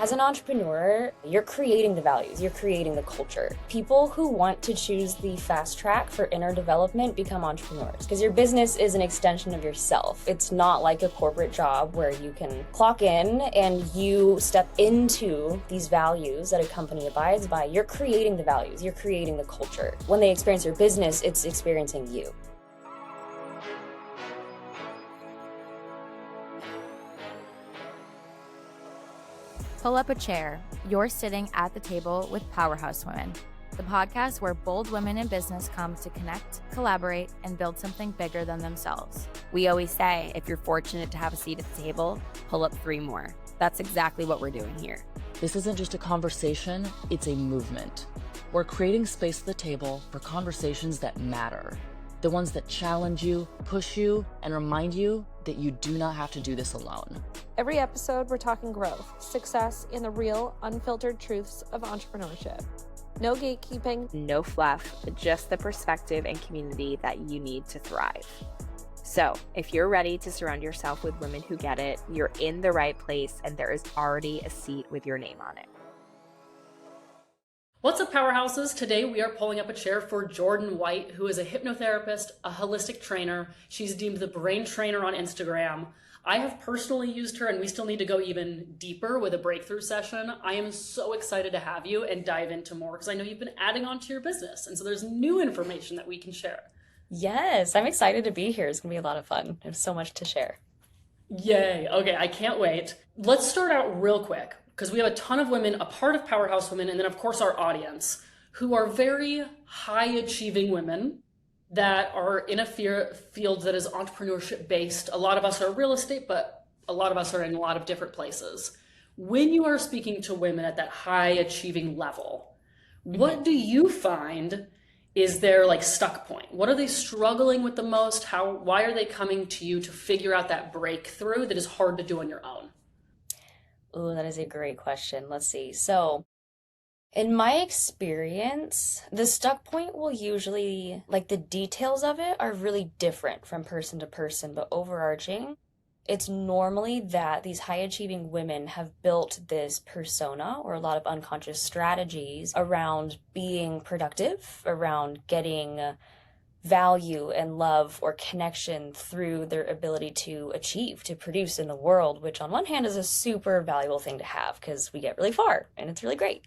As an entrepreneur, you're creating the values, you're creating the culture. People who want to choose the fast track for inner development become entrepreneurs because your business is an extension of yourself. It's not like a corporate job where you can clock in and you step into these values that a company abides by. You're creating the values, you're creating the culture. When they experience your business, it's experiencing you. Pull up a chair. You're sitting at the table with Powerhouse Women, the podcast where bold women in business come to connect, collaborate, and build something bigger than themselves. We always say, if you're fortunate to have a seat at the table, pull up 3 more. That's exactly what we're doing here. This isn't just a conversation, it's a movement. We're creating space at the table for conversations that matter. The ones that challenge you, push you, and remind you that you do not have to do this alone. Every episode, we're talking growth, success, and the real, unfiltered truths of entrepreneurship. No gatekeeping, no fluff, just the perspective and community that you need to thrive. So, if you're ready to surround yourself with women who get it, you're in the right place, and there is already a seat with your name on it. What's up, Powerhouses? Today we are pulling up a chair for Jordyn White, who is a hypnotherapist, a holistic trainer. She's deemed the brain trainer on Instagram. I have personally used her, and we still need to go even deeper with a breakthrough session. I am so excited to have you and dive into more because I know you've been adding on to your business, and so there's new information that we can share. Yes, I'm excited to be here. It's going to be a lot of fun. There's so much to share. Yay. Okay, I can't wait. Let's start out real quick, because we have a ton of women, a part of Powerhouse Women, and then of course our audience, who are very high achieving women that are in a field that is entrepreneurship based. A lot of us are real estate, but a lot of us are in a lot of different places. When you are speaking to women at that high achieving level, what do you find is their stuck point? What are they struggling with the most? Why are they coming to you to figure out that breakthrough that is hard to do on your own? Oh, that is a great question. Let's see. So, in my experience, the stuck point will usually, the details of it are really different from person to person, but overarching, it's normally that these high achieving women have built this persona or a lot of unconscious strategies around being productive, around getting value and love or connection through their ability to achieve, to produce in the world, which on one hand is a super valuable thing to have because we get really far and it's really great.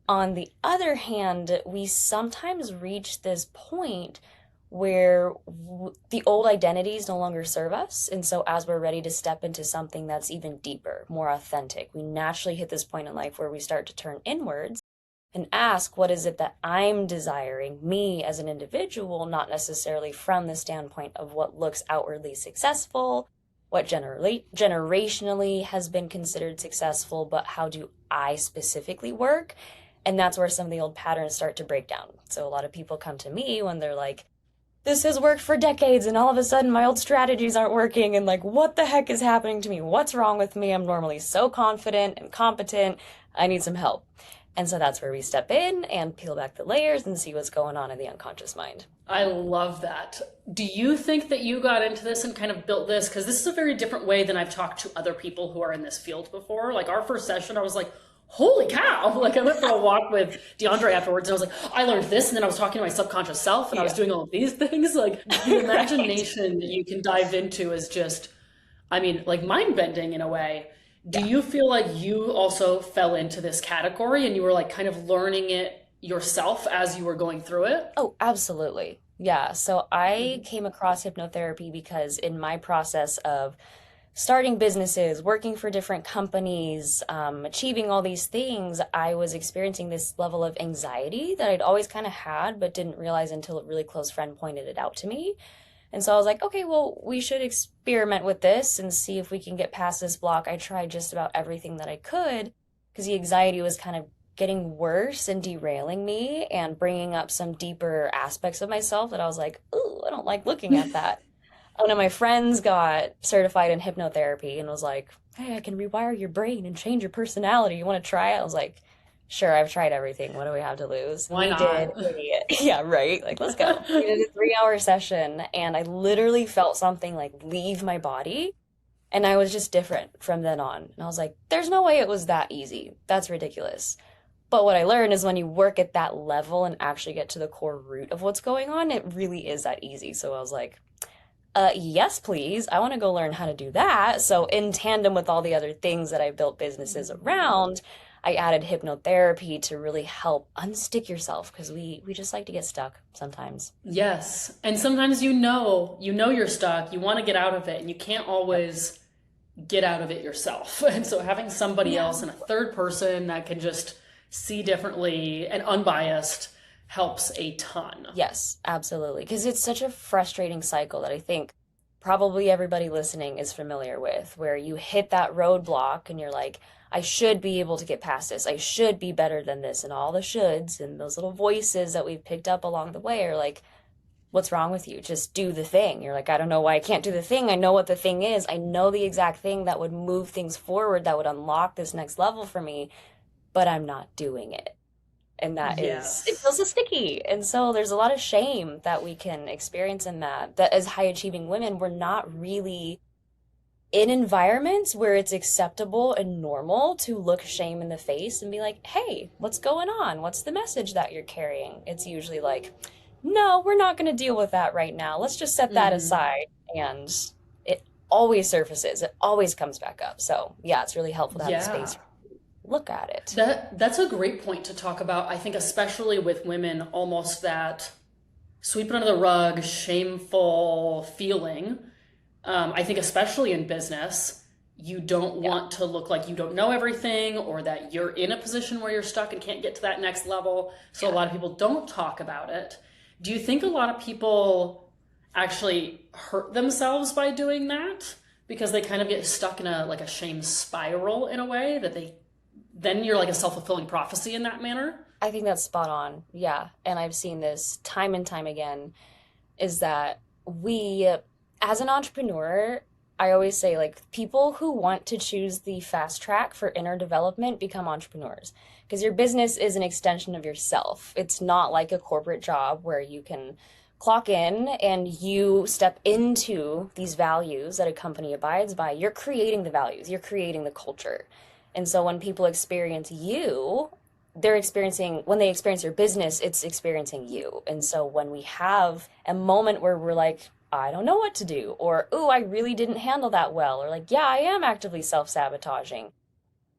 On the other hand, we sometimes reach this point where the old identities no longer serve us. And so as we're ready to step into something that's even deeper, more authentic, we naturally hit this point in life where we start to turn inwards and ask, what is it that I'm desiring, me as an individual, not necessarily from the standpoint of what looks outwardly successful, what generationally has been considered successful, but how do I specifically work? And that's where some of the old patterns start to break down. So a lot of people come to me when they're like, this has worked for decades and all of a sudden my old strategies aren't working and what the heck is happening to me? What's wrong with me? I'm normally so confident and competent. I need some help. And so that's where we step in and peel back the layers and see what's going on in the unconscious mind. I love that. Do you think that you got into this and kind of built this? Because this is a very different way than I've talked to other people who are in this field before. Our first session, I was like, holy cow. I went for a walk with DeAndre afterwards and I was like, I learned this. And then I was talking to my subconscious self and I was doing all of these things. The imagination that you can dive into is just, mind bending in a way. Do you feel like you also fell into this category and you were kind of learning it yourself as you were going through it? Oh, absolutely. Yeah. So I came across hypnotherapy because in my process of starting businesses, working for different companies, achieving all these things, I was experiencing this level of anxiety that I'd always kind of had, but didn't realize until a really close friend pointed it out to me. And so I was like, okay, well, we should experiment with this and see if we can get past this block. I tried just about everything that I could because the anxiety was kind of getting worse and derailing me and bringing up some deeper aspects of myself that I was like, ooh, I don't like looking at that. One of my friends got certified in hypnotherapy and was like, hey, I can rewire your brain and change your personality. You want to try it? I was like, sure, I've tried everything. What do we have to lose? Why not? Did. Yeah, right. Let's go. We did a 3-hour session and I literally felt something leave my body. And I was just different from then on. And I was like, there's no way it was that easy. That's ridiculous. But what I learned is when you work at that level and actually get to the core root of what's going on, it really is that easy. So I was like, yes, please. I want to go learn how to do that. So in tandem with all the other things that I built businesses around, I added hypnotherapy to really help unstick yourself because we just like to get stuck sometimes. Yes. And sometimes you're stuck, you want to get out of it, and you can't always get out of it yourself. And so having somebody else and a third person that can just see differently and unbiased helps a ton. Yes, absolutely. Because it's such a frustrating cycle that I think probably everybody listening is familiar with, where you hit that roadblock and you're like, I should be able to get past this. I should be better than this. And all the shoulds and those little voices that we've picked up along the way are like, what's wrong with you? Just do the thing. You're like, I don't know why I can't do the thing. I know what the thing is. I know the exact thing that would move things forward, that would unlock this next level for me, but I'm not doing it. And that is, it feels so sticky. And so there's a lot of shame that we can experience in that as high achieving women, we're not really in environments where it's acceptable and normal to look shame in the face and be like, hey, what's going on? What's the message that you're carrying? It's usually like, no, we're not going to deal with that right now. Let's just set that aside. And it always surfaces. It always comes back up. So yeah, it's really helpful to have a space to look at it. That's a great point to talk about. I think especially with women, almost that sweep it under the rug, shameful feeling. I think especially in business, you don't want to look like you don't know everything or that you're in a position where you're stuck and can't get to that next level. So a lot of people don't talk about it. Do you think a lot of people actually hurt themselves by doing that? Because they kind of get stuck in a shame spiral in a way that then you're like a self-fulfilling prophecy in that manner? I think that's spot on. Yeah. And I've seen this time and time again, is that we, as an entrepreneur, I always say, like, people who want to choose the fast track for inner development become entrepreneurs, because your business is an extension of yourself. It's not like a corporate job where you can clock in and you step into these values that a company abides by. You're creating the values, you're creating the culture. And so when people experience you, when they experience your business, it's experiencing you. And so when we have a moment where we're like, I don't know what to do, or, ooh, I really didn't handle that well, or like, yeah, I am actively self-sabotaging,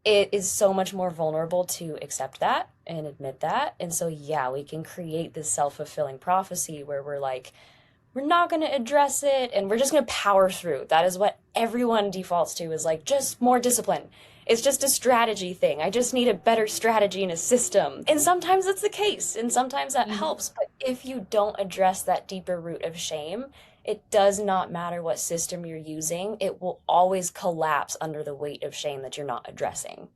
it is so much more vulnerable to accept that and admit that. And so, yeah, we can create this self-fulfilling prophecy where we're like, we're not going to address it and we're just going to power through. That is what everyone defaults to, is like, just more discipline. It's just a strategy thing. I just need a better strategy and a system. And sometimes that's the case, and sometimes that helps. But if you don't address that deeper root of shame, it does not matter what system you're using. It will always collapse under the weight of shame that you're not addressing.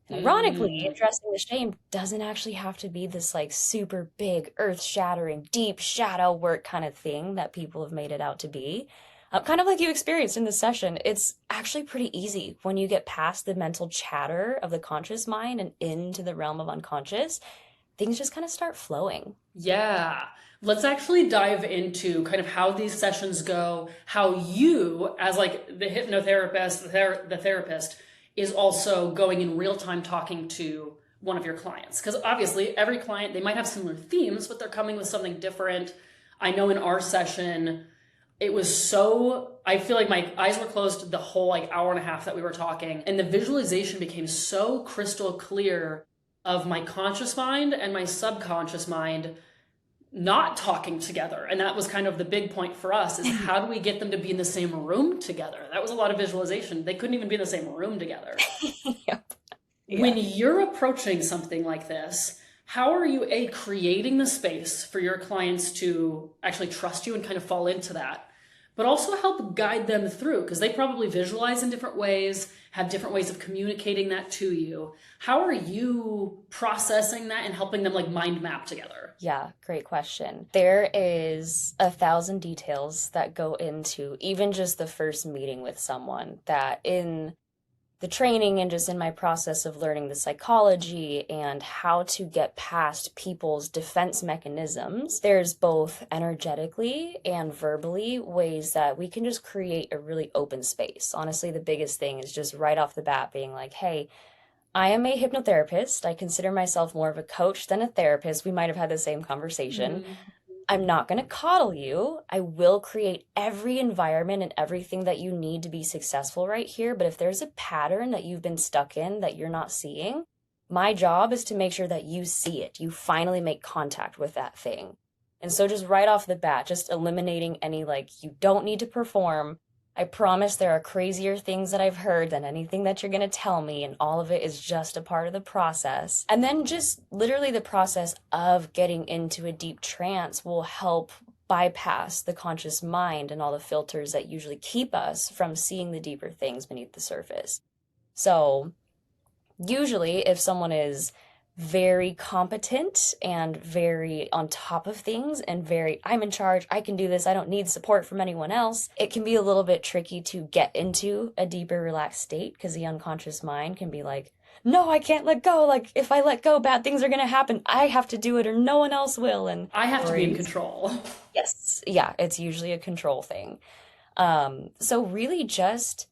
And ironically, addressing the shame doesn't actually have to be this like super big, earth-shattering, deep shadow work kind of thing that people have made it out to be. Kind of like you experienced in this session, it's actually pretty easy when you get past the mental chatter of the conscious mind and into the realm of unconscious. Things just kind of start flowing. Yeah. Let's actually dive into kind of how these sessions go, how you, as like the hypnotherapist, the therapist, is also going in real time talking to one of your clients. Because obviously every client, they might have similar themes, but they're coming with something different. I know in our session, it was I feel like my eyes were closed the whole like hour and a half that we were talking. And the visualization became so crystal clear of my conscious mind and my subconscious mind not talking together. And that was kind of the big point for us, is how do we get them to be in the same room together? That was a lot of visualization. They couldn't even be in the same room together. Yep. Yeah. When you're approaching something like this, how are you creating the space for your clients to actually trust you and kind of fall into that, but also help guide them through? Because they probably visualize in different ways, have different ways of communicating that to you. How are you processing that and helping them like mind map together? Yeah, great question. There is 1,000 details that go into even just the first meeting with someone, that in the training and just in my process of learning the psychology and how to get past people's defense mechanisms, there's both energetically and verbally ways that we can just create a really open space. Honestly, the biggest thing is just right off the bat being like, hey, I am a hypnotherapist. I consider myself more of a coach than a therapist. We might have had the same conversation. I'm not going to coddle you. I will create every environment and everything that you need to be successful right here. But if there's a pattern that you've been stuck in that you're not seeing, my job is to make sure that you see it. You finally make contact with that thing. And so just right off the bat, just eliminating any like, you don't need to perform. I promise there are crazier things that I've heard than anything that you're going to tell me, and all of it is just a part of the process. And then just literally the process of getting into a deep trance will help bypass the conscious mind and all the filters that usually keep us from seeing the deeper things beneath the surface. So usually if someone is very competent and very on top of things and very, I'm in charge, I can do this, I don't need support from anyone else, it can be a little bit tricky to get into a deeper relaxed state because the unconscious mind can be like, no, I can't let go. Like if I let go, bad things are going to happen. I have to do it or no one else will. And I have to be in control. Yes. Yeah. It's usually a control thing. So really just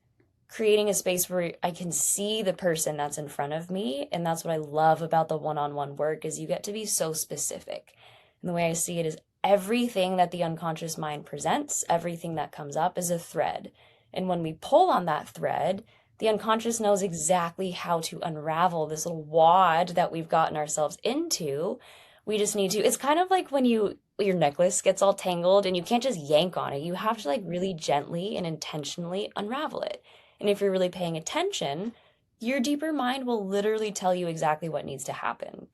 creating a space where I can see the person that's in front of me. And that's what I love about the one-on-one work is you get to be so specific. And the way I see it is everything that the unconscious mind presents, everything that comes up is a thread. And when we pull on that thread, the unconscious knows exactly how to unravel this little wad that we've gotten ourselves into. We just need to, it's kind of like when your necklace gets all tangled and you can't just yank on it. You have to like really gently and intentionally unravel it. And if you're really paying attention, your deeper mind will literally tell you exactly what needs to happen.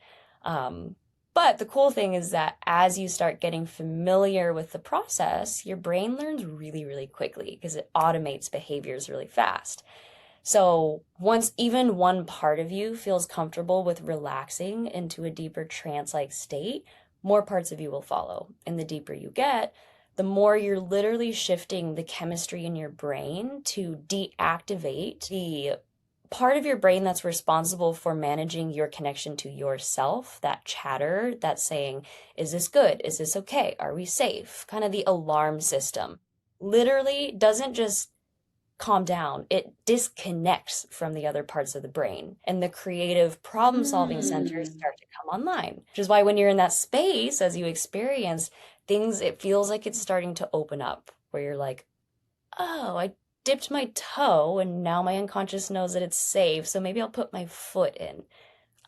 But the cool thing is that as you start getting familiar with the process, your brain learns really, really quickly because it automates behaviors really fast. So once even one part of you feels comfortable with relaxing into a deeper trance-like state, more parts of you will follow. And the deeper you get, the more you're literally shifting the chemistry in your brain to deactivate the part of your brain that's responsible for managing your connection to yourself, that chatter that's saying, is this good? Is this okay? Are we safe? Kind of the alarm system. Literally doesn't just calm down. It disconnects from the other parts of the brain. And the creative problem-solving centers start to come online, which is why when you're in that space, as you experience things, it feels like it's starting to open up where you're like, oh, I dipped my toe and now my unconscious knows that it's safe. So maybe I'll put my foot in.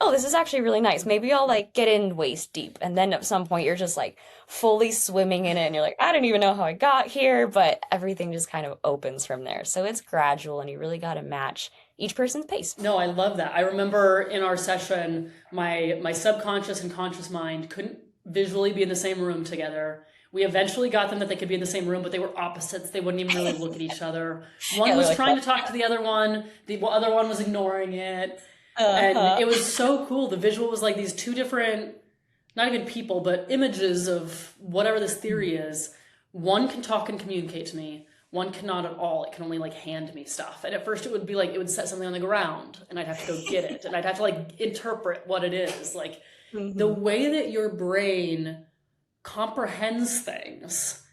Oh, this is actually really nice. Maybe I'll like get in waist deep. And then at some point you're just like fully swimming in it and you're like, I don't even know how I got here, but everything just kind of opens from there. So it's gradual and you really got to match each person's pace. No, I love that. I remember in our session, my subconscious and conscious mind couldn't visually be in the same room together. We eventually got them that they could be in the same room, but they were opposites. They wouldn't even really look at each other. One was trying to talk to the other one. The other one was ignoring it. And it was so cool. The visual was like these two different, not even people, but images of whatever this theory is. One can talk and communicate to me. One cannot at all. It can only like hand me stuff. And at first it would be like, it would set something on the ground and I'd have to go get it. And I'd have to like interpret what it is. Like the way that your brain comprehends things,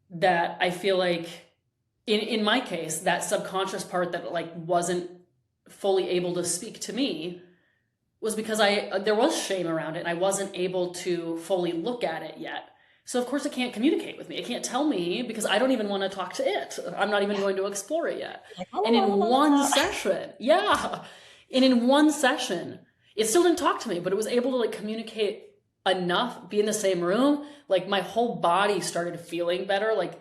that I feel like in my case, that subconscious part that like wasn't fully able to speak to me was because there was shame around it and I wasn't able to fully look at it yet. So of course it can't communicate with me. It can't tell me because I don't even want to talk to it. I'm not even going to explore it yet. And in one session, it still didn't talk to me, but it was able to like communicate enough, be in the same room. Like my whole body started feeling better. Like,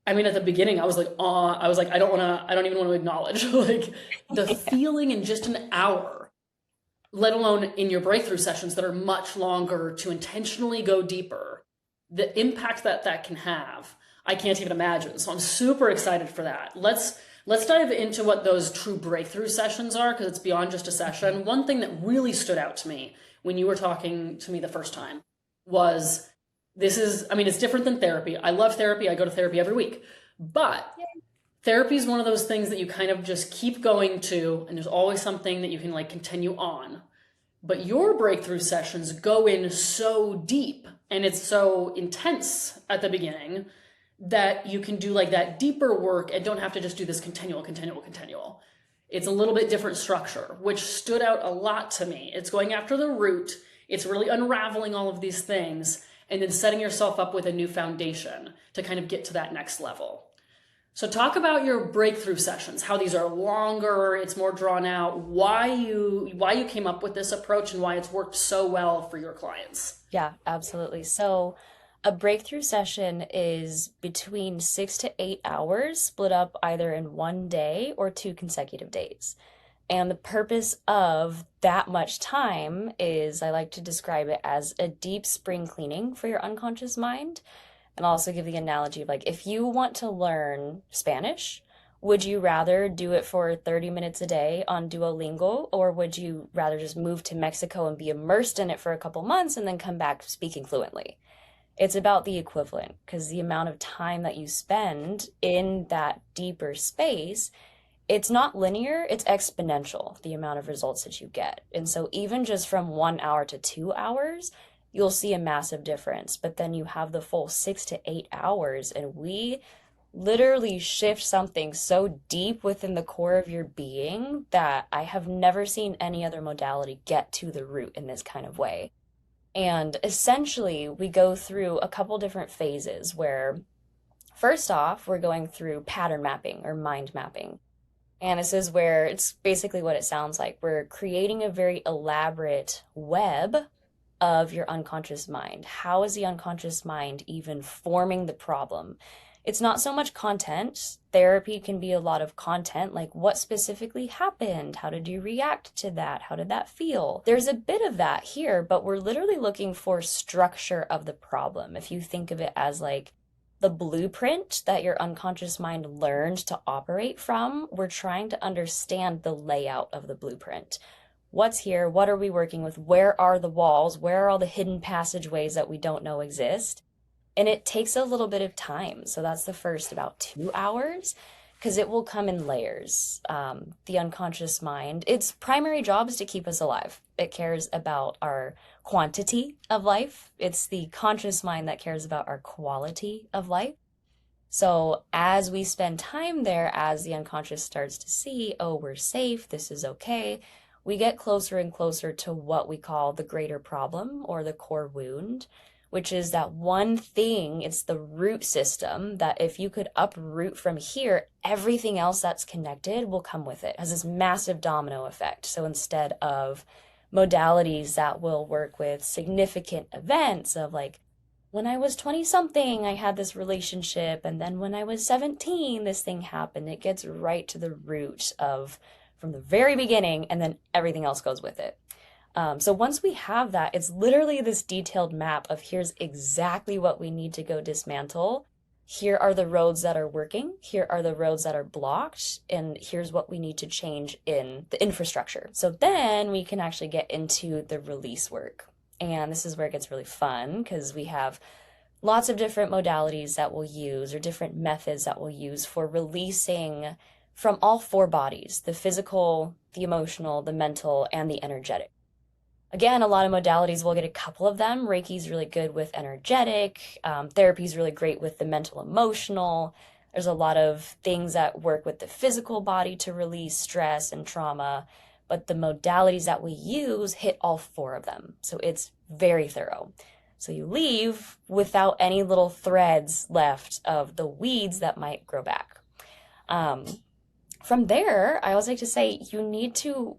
I mean, at the beginning I was like, I don't even want to acknowledge like the feeling in just an hour, let alone in your breakthrough sessions that are much longer to intentionally go deeper. The impact that can have, I can't even imagine. So I'm super excited for that. Let's dive into what those true breakthrough sessions are, because it's beyond just a session. One thing that really stood out to me when you were talking to me the first time was it's different than therapy. I love therapy. I go to therapy every week. But Therapy is one of those things that you kind of just keep going to, and there's always something that you can like continue on. But your breakthrough sessions go in so deep and it's so intense at the beginning that you can do like that deeper work and don't have to just do this continual. It's a little bit different structure, which stood out a lot to me. It's going after the root. It's really unraveling all of these things and then setting yourself up with a new foundation to kind of get to that next level. So talk about your breakthrough sessions, how these are longer, it's more drawn out, why you came up with this approach and why it's worked so well for your clients. Yeah, absolutely. So a breakthrough session is between 6 to 8 hours, split up either in one day or 2 consecutive days. And the purpose of that much time is, I like to describe it as a deep spring cleaning for your unconscious mind. And I'll also give the analogy of like, if you want to learn Spanish, would you rather do it for 30 minutes a day on Duolingo, or would you rather just move to Mexico and be immersed in it for a couple months and then come back speaking fluently? It's about the equivalent, because the amount of time that you spend in that deeper space, it's not linear, it's exponential, the amount of results that you get. And so even just from 1 hour to 2 hours, you'll see a massive difference. But then you have the full 6 to 8 hours, and we literally shift something so deep within the core of your being that I have never seen any other modality get to the root in this kind of way. And essentially, we go through a couple different phases where, first off, we're going through pattern mapping or mind mapping. And this is where it's basically what it sounds like. We're creating a very elaborate web of your unconscious mind. How is the unconscious mind even forming the problem? It's not so much content. Therapy can be a lot of content, like what specifically happened? How did you react to that? How did that feel? There's a bit of that here, but we're literally looking for structure of the problem. If you think of it as like the blueprint that your unconscious mind learned to operate from, we're trying to understand the layout of the blueprint. What's here? What are we working with? Where are the walls? Where are all the hidden passageways that we don't know exist? And it takes a little bit of time. So that's the first about 2 hours, because it will come in layers. The unconscious mind, its primary job is to keep us alive. It cares about our quantity of life. It's the conscious mind that cares about our quality of life. So as we spend time there, as the unconscious starts to see, oh, we're safe, this is okay, we get closer and closer to what we call the greater problem or the core wound, which is that one thing, it's the root system that if you could uproot from here, everything else that's connected will come with it. It has this massive domino effect. So instead of modalities that will work with significant events of like, when I was 20 something, I had this relationship, and then when I was 17, this thing happened. It gets right to the root of from the very beginning, and then everything else goes with it. So once we have that, it's literally this detailed map of here's exactly what we need to go dismantle. Here are the roads that are working. Here are the roads that are blocked. And here's what we need to change in the infrastructure. So then we can actually get into the release work. And this is where it gets really fun, because we have lots of different modalities that we'll use, or different methods that we'll use for releasing from all 4 bodies: the physical, the emotional, the mental, and the energetic. Again, a lot of modalities, we'll get a couple of them. Reiki's really good with energetic. Therapy's really great with the mental, emotional. There's a lot of things that work with the physical body to release stress and trauma. But the modalities that we use hit all 4 of them. So it's very thorough. So you leave without any little threads left of the weeds that might grow back. From there, I always like to say you need to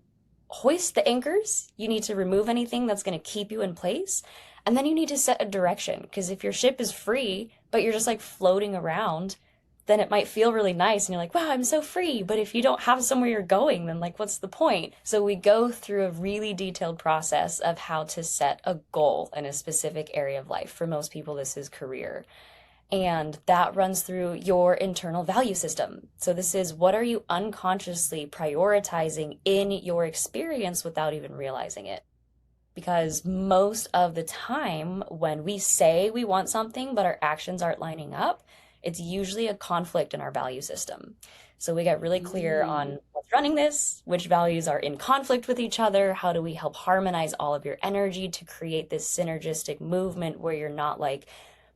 hoist the anchors. You need to remove anything that's going to keep you in place. And then you need to set a direction, because if your ship is free, but you're just like floating around, then it might feel really nice and you're like, wow, I'm so free. But if you don't have somewhere you're going, then like, what's the point? So we go through a really detailed process of how to set a goal in a specific area of life. For most people, this is career. And that runs through your internal value system. So this is, what are you unconsciously prioritizing in your experience without even realizing it? Because most of the time when we say we want something, but our actions aren't lining up, it's usually a conflict in our value system. So we get really clear on what's running this, which values are in conflict with each other. How do we help harmonize all of your energy to create this synergistic movement where you're not like,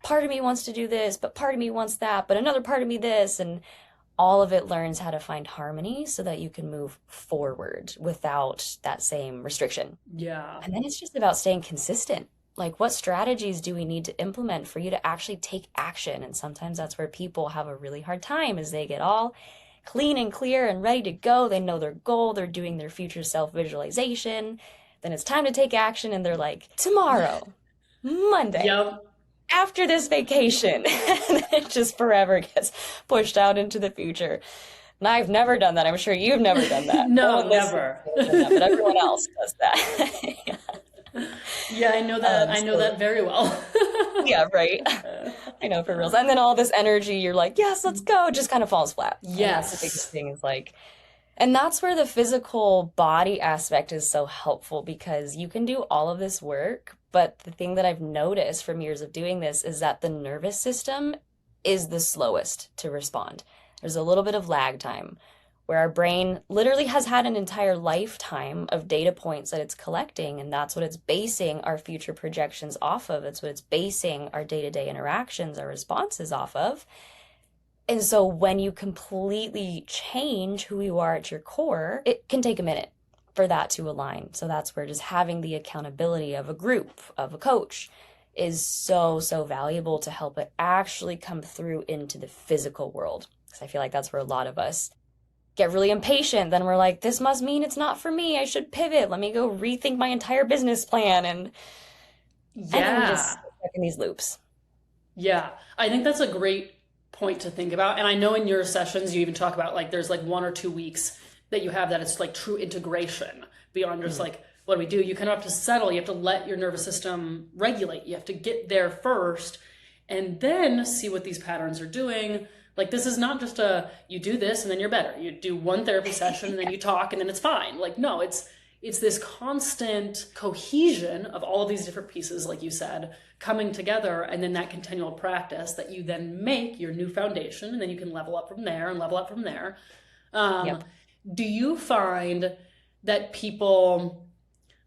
part of me wants to do this, but part of me wants that, but another part of me this, and all of it learns how to find harmony so that you can move forward without that same restriction. Yeah. And then it's just about staying consistent. Like, what strategies do we need to implement for you to actually take action? And sometimes that's where people have a really hard time, is they get all clean and clear and ready to go. They know their goal, they're doing their future self visualization. Then it's time to take action, and they're like, tomorrow, Monday, Yep. after this vacation. And it just forever gets pushed out into the future. And I've never done that. I'm sure you've never done that. No, one listener never. has done that, but everyone else does that. Yeah, I know that. I know that very well. Yeah, right. I know, for reals. And then all this energy, you're like, yes, let's go, just kind of falls flat. And that's the Yes. biggest thing, is like, and that's where the physical body aspect is so helpful, because you can do all of this work, but the thing that I've noticed from years of doing this is that the nervous system is the slowest to respond. There's a little bit of lag time where our brain literally has had an entire lifetime of data points that it's collecting, and that's what it's basing our future projections off of. It's what it's basing our day-to-day interactions, our responses off of. And so when you completely change who you are at your core, it can take a minute for that to align. So that's where just having the accountability of a group, of a coach, is so, so valuable to help it actually come through into the physical world. Because I feel like that's where a lot of us get really impatient. Then we're like, this must mean it's not for me. I should pivot. Let me go rethink my entire business plan. And then we just stuck in these loops. Yeah, I think that's a great point to think about. And I know in your sessions, you even talk about like there's like 1 or 2 weeks that you have that it's like true integration beyond just like, what do we do? You kind of have to settle. You have to let your nervous system regulate. You have to get there first and then see what these patterns are doing. Like, this is not just you do this and then you're better. You do one therapy session and then you talk and then it's fine. Like, no, it's this constant cohesion of all of these different pieces, like you said, coming together, and then that continual practice that you then make your new foundation, and then you can level up from there and level up from there. Yep. Do you find that people,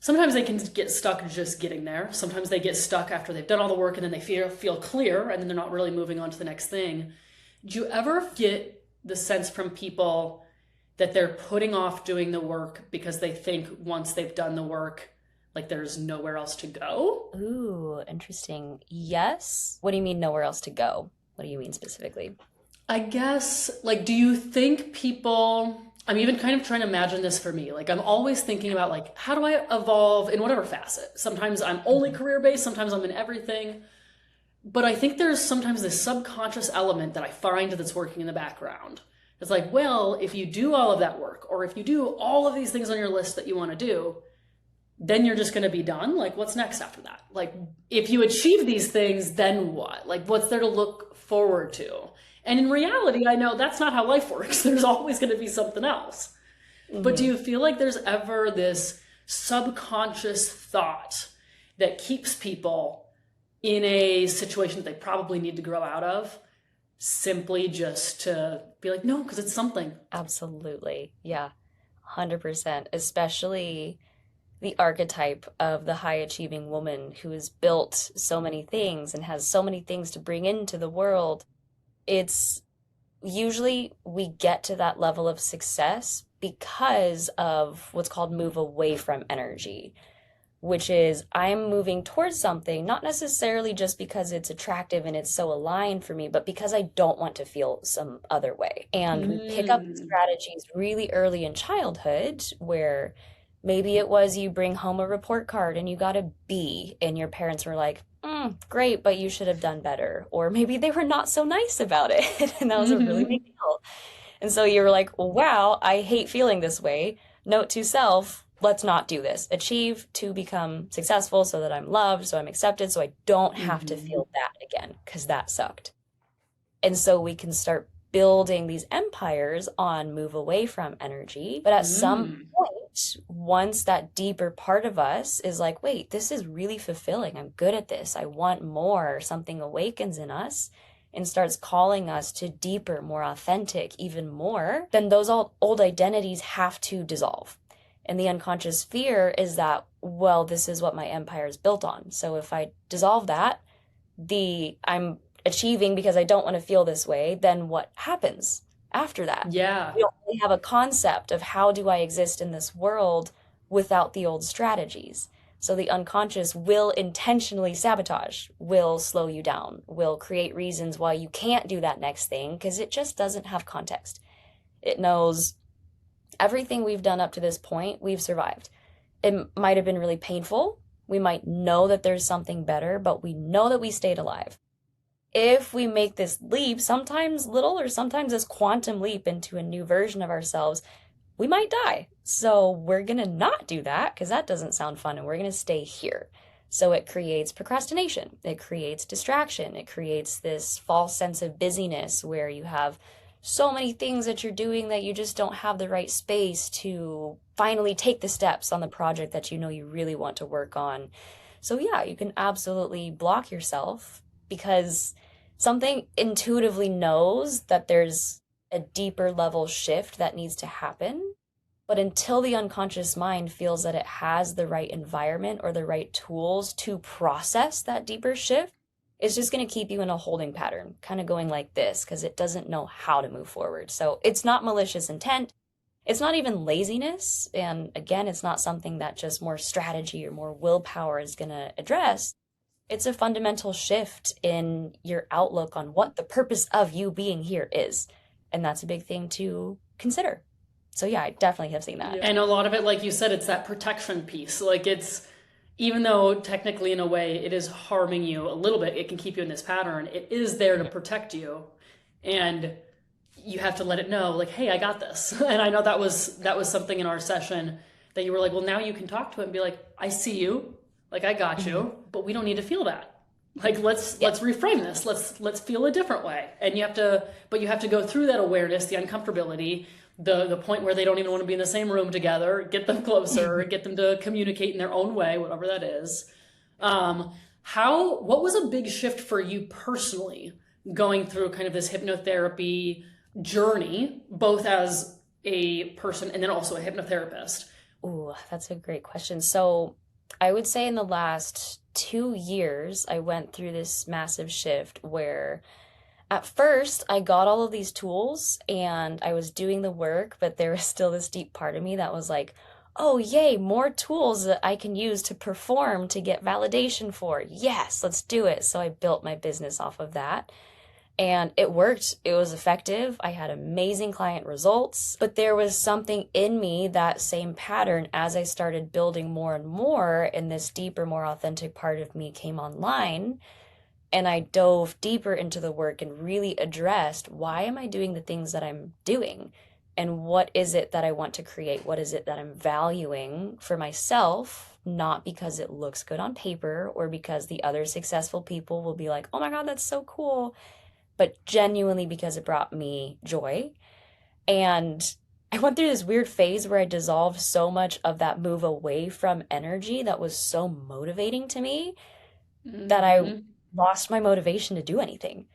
sometimes they can get stuck just getting there. Sometimes they get stuck after they've done all the work and then they feel clear and then they're not really moving on to the next thing. Do you ever get the sense from people that they're putting off doing the work because they think once they've done the work, like there's nowhere else to go? Ooh, interesting. Yes. What do you mean nowhere else to go? What do you mean specifically? I guess, like, do you think people, I'm even kind of trying to imagine this for me. Like, I'm always thinking about, like, how do I evolve in whatever facet? Sometimes I'm only career-based, sometimes I'm in everything. But I think there's sometimes this subconscious element that I find that's working in the background. It's like, well, if you do all of that work, or if you do all of these things on your list that you want to do, then you're just going to be done. Like, what's next after that? Like, if you achieve these things, then what? Like, what's there to look forward to? And in reality, I know that's not how life works. There's always going to be something else. Mm-hmm. But do you feel like there's ever this subconscious thought that keeps people in a situation that they probably need to grow out of, simply just to be like, no, because it's something? Absolutely. Yeah. 100%. Especially the archetype of the high achieving woman who has built so many things and has so many things to bring into the world. It's usually we get to that level of success because of what's called move away from energy, which is I'm moving towards something, not necessarily just because it's attractive and it's so aligned for me, but because I don't want to feel some other way. And we pick up strategies really early in childhood where maybe it was you bring home a report card and you got a B and your parents were like, great, but you should have done better. Or maybe they were not so nice about it. And that was a really big deal. And so you were like, wow, I hate feeling this way. Note to self, let's not do this. Achieve to become successful so that I'm loved, so I'm accepted, so I don't have to feel that again, because that sucked. And so we can start building these empires on move away from energy. But at some point, once that deeper part of us is like, wait, this is really fulfilling. I'm good at this. I want more. Something awakens in us. and starts calling us to deeper, more authentic, even more, then those old identities have to dissolve. And the unconscious fear is that, well, this is what my empire is built on. So if I dissolve that, I'm achieving because I don't want to feel this way, then what happens after that? Yeah. We don't really have a concept of how do I exist in this world without the old strategies. So the unconscious will intentionally sabotage, will slow you down, will create reasons why you can't do that next thing because it just doesn't have context. It knows everything we've done up to this point, we've survived. It might have been really painful. We might know that there's something better, but we know that we stayed alive. If we make this leap, sometimes little or sometimes this quantum leap into a new version of ourselves, we might die. So we're going to not do that because that doesn't sound fun, and we're going to stay here. So it creates procrastination. It creates distraction. It creates this false sense of busyness where you have so many things that you're doing that you just don't have the right space to finally take the steps on the project that you know you really want to work on. So yeah, you can absolutely block yourself because something intuitively knows that there's a deeper level shift that needs to happen. But until the unconscious mind feels that it has the right environment or the right tools to process that deeper shift, it's just going to keep you in a holding pattern, kind of going like this, because it doesn't know how to move forward. So it's not malicious intent. It's not even laziness. And again, it's not something that just more strategy or more willpower is going to address. It's a fundamental shift in your outlook on what the purpose of you being here is. And that's a big thing to consider. So yeah, I definitely have seen that. And a lot of it, like you said, it's that protection piece. Like it's, even though technically in a way it is harming you a little bit, it can keep you in this pattern. It is there to protect you. And you have to let it know, like, hey, I got this. And I know that was something in our session that you were like, well, now you can talk to it and be like, I see you, like I got you, but we don't need to feel that. Like let's reframe this. Let's feel a different way. And you have to go through that awareness, the uncomfortability, the point where they don't even want to be in the same room together, get them closer, get them to communicate in their own way, whatever that is. What was a big shift for you personally going through kind of this hypnotherapy journey, both as a person and then also a hypnotherapist? Ooh, that's a great question. So I would say in the last 2 years, I went through this massive shift where at first I got all of these tools and I was doing the work, but there was still this deep part of me that was like, oh, yay, more tools that I can use to perform, to get validation for. Yes, let's do it. So I built my business off of that. And it worked. It was effective. I had amazing client results. But there was something in me, that same pattern, as I started building more and more, and this deeper, more authentic part of me came online. And I dove deeper into the work and really addressed, why am I doing the things that I'm doing? And what is it that I want to create? What is it that I'm valuing for myself? Not because it looks good on paper or because the other successful people will be like, oh my God, that's so cool. But genuinely because it brought me joy. And I went through this weird phase where I dissolved so much of that move away from energy that was so motivating to me that I lost my motivation to do anything.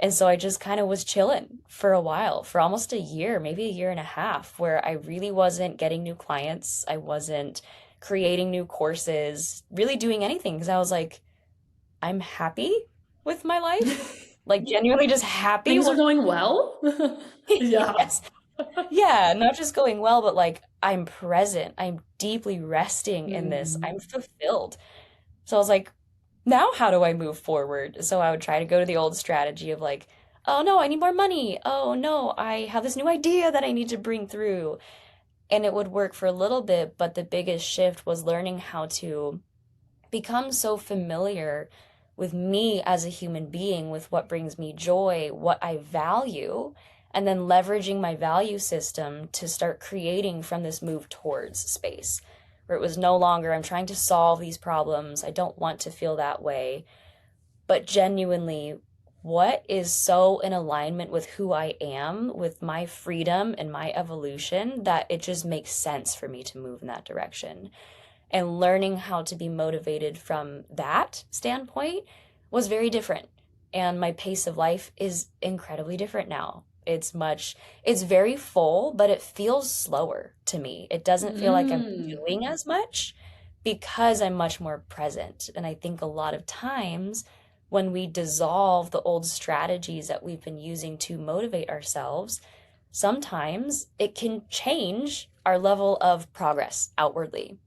And so I just kind of was chilling for a while, for almost a year, maybe a year and a half, where I really wasn't getting new clients. I wasn't creating new courses, really doing anything, because I was like, I'm happy with my life. Like genuinely just happy. Things are going well. Yeah. Yes. Yeah, not just going well, but like I'm present. I'm deeply resting in this. I'm fulfilled. So I was like, now how do I move forward? So I would try to go to the old strategy of like, oh no, I need more money. Oh no, I have this new idea that I need to bring through. And it would work for a little bit, but the biggest shift was learning how to become so familiar with me as a human being, with what brings me joy, what I value, and then leveraging my value system to start creating from this move towards space, where it was no longer, I'm trying to solve these problems. I don't want to feel that way, but genuinely, what is so in alignment with who I am, with my freedom and my evolution, that it just makes sense for me to move in that direction. And learning how to be motivated from that standpoint was very different. and my pace of life is incredibly different now. It's very full, but it feels slower to me. It doesn't feel like I'm Mm. doing as much because I'm much more present. And I think a lot of times when we dissolve the old strategies that we've been using to motivate ourselves, sometimes it can change our level of progress outwardly.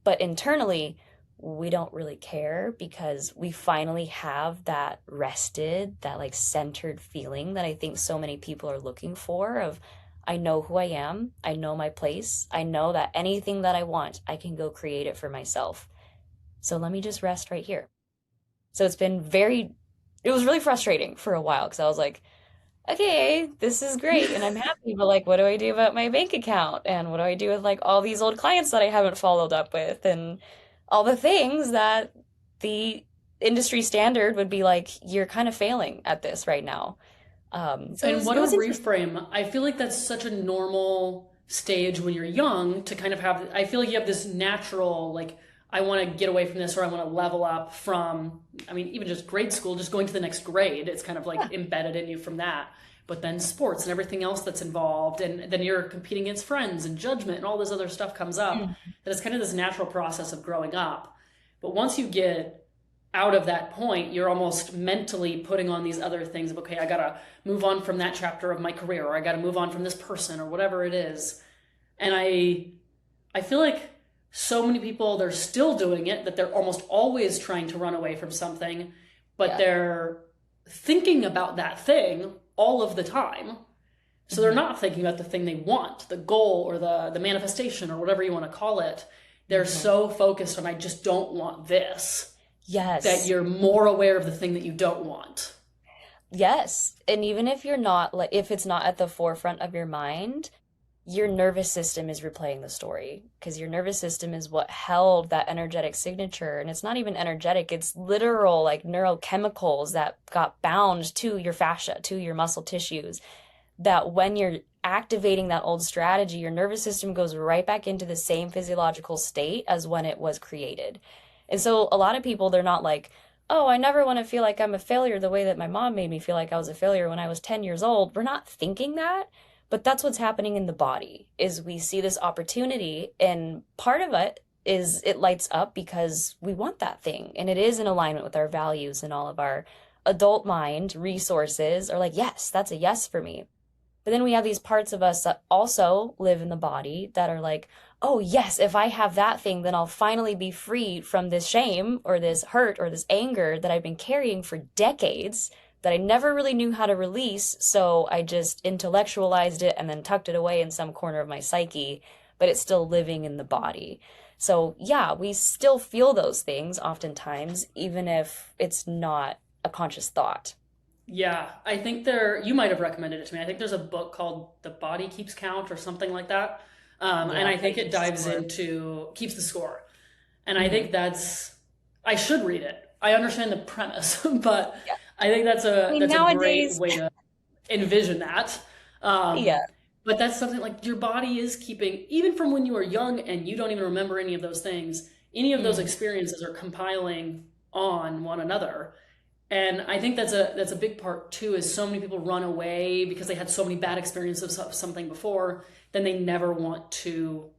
But internally, we don't really care because we finally have that rested, that like centered feeling that I think so many people are looking for of I know who I am, I know my place, I know that anything that I want, I can go create it for myself. So let me just rest right here. So it was really frustrating for a while because I was like, okay, this is great and I'm happy, but like, what do I do about my bank account? And what do I do with like all these old clients that I haven't followed up with? And all the things that the industry standard would be like, you're kind of failing at this right now. And what It a was interesting. reframe. I feel like that's such a normal stage when you're young to kind of have, I feel like you have this natural, like, I want to get away from this or I want to level up from, I mean, even just grade school, just going to the next grade. It's kind of like embedded in you from that. But then sports and everything else that's involved. And then you're competing against friends and judgment and all this other stuff comes up. That it's kind of this natural process of growing up. But once you get out of that point, you're almost mentally putting on these other things of, okay, I gotta move on from that chapter of my career, or I gotta move on from this person, or whatever it is. And I feel like so many people, they're still doing it, that they're almost always trying to run away from something, but Yeah. they're thinking about that thing all of the time. So they're not thinking about the thing they want, the goal or the manifestation or whatever you want to call it. They're so focused on, I just don't want this, that Yes. you're more aware of the thing that you don't want. Yes. And even if you're not like if it's not at the forefront of your mind, your nervous system is replaying the story because your nervous system is what held that energetic signature. And it's not even energetic, it's literal like neurochemicals that got bound to your fascia, to your muscle tissues. That when you're activating that old strategy, your nervous system goes right back into the same physiological state as when it was created. And so a lot of people, they're not like, oh, I never want to feel like I'm a failure the way that my mom made me feel like I was a failure when I was 10 years old. We're not thinking that, but that's what's happening in the body is we see this opportunity and part of it is it lights up because we want that thing and it is in alignment with our values and all of our adult mind resources are like, yes, that's a yes for me. But then we have these parts of us that also live in the body that are like, oh, yes, if I have that thing, then I'll finally be free from this shame or this hurt or this anger that I've been carrying for decades that I never really knew how to release. So I just intellectualized it and then tucked it away in some corner of my psyche, but it's still living in the body. So yeah, we still feel those things oftentimes, even if it's not a conscious thought. Yeah, I think you might have recommended it to me. I think there's a book called The Body Keeps Count or something like that. And Yeah, I think that it keeps dives score. into, keeps the score. And I Hmm. think I should read it. I understand the premise, but Yeah. I think I mean, that's a great nowadays, way to envision that. Um, yeah. but that's something like your body is keeping, even from when you were young and you don't even remember any of those things, any of those Mhm. experiences are compiling on one another. And I think that's a big part too, is so many people run away because they had so many bad experiences of something before, then they never want to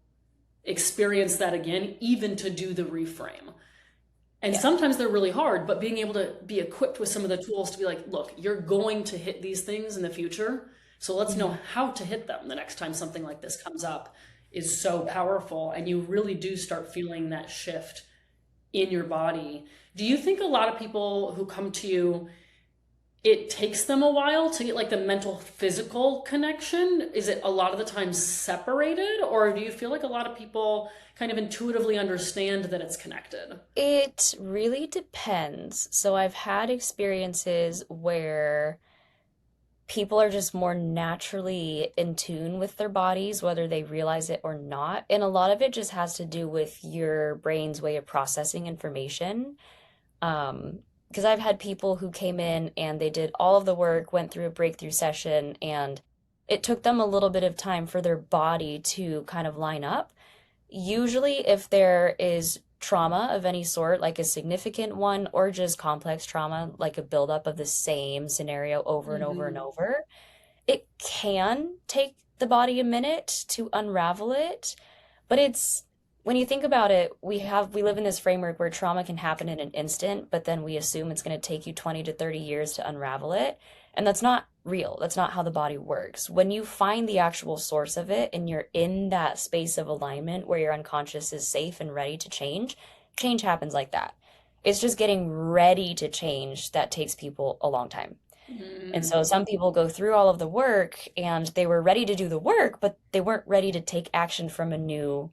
experience that again, even to do the reframe. And Yeah. sometimes they're really hard, but being able to be equipped with some of the tools to be like, look, you're going to hit these things in the future. So let's know Mhm. how to hit them the next time something like this comes up is so powerful. And you really do start feeling that shift in your body. Do you think a lot of people who come to you, it takes them a while to get like the mental physical connection? Is it a lot of the time separated, or do you feel like a lot of people kind of intuitively understand that it's connected? It really depends. So I've had experiences where people are just more naturally in tune with their bodies, whether they realize it or not. And a lot of it just has to do with your brain's way of processing information. Because I've had people who came in and they did all of the work, went through a breakthrough session, and it took them a little bit of time for their body to kind of line up. Usually, if there is trauma of any sort, like a significant one, or just complex trauma, like a buildup of the same scenario over and over and Mm-hmm. over, it can take the body a minute to unravel it. But it's, when you think about it, we live in this framework where trauma can happen in an instant, but then we assume it's going to take you 20 to 30 years to unravel it. And that's not real. That's not how the body works. When you find the actual source of it and you're in that space of alignment where your unconscious is safe and ready to change, change happens like that. It's just getting ready to change that takes people a long time. And so some people go through all of the work and they were ready to do the work, but they weren't ready to take action from a new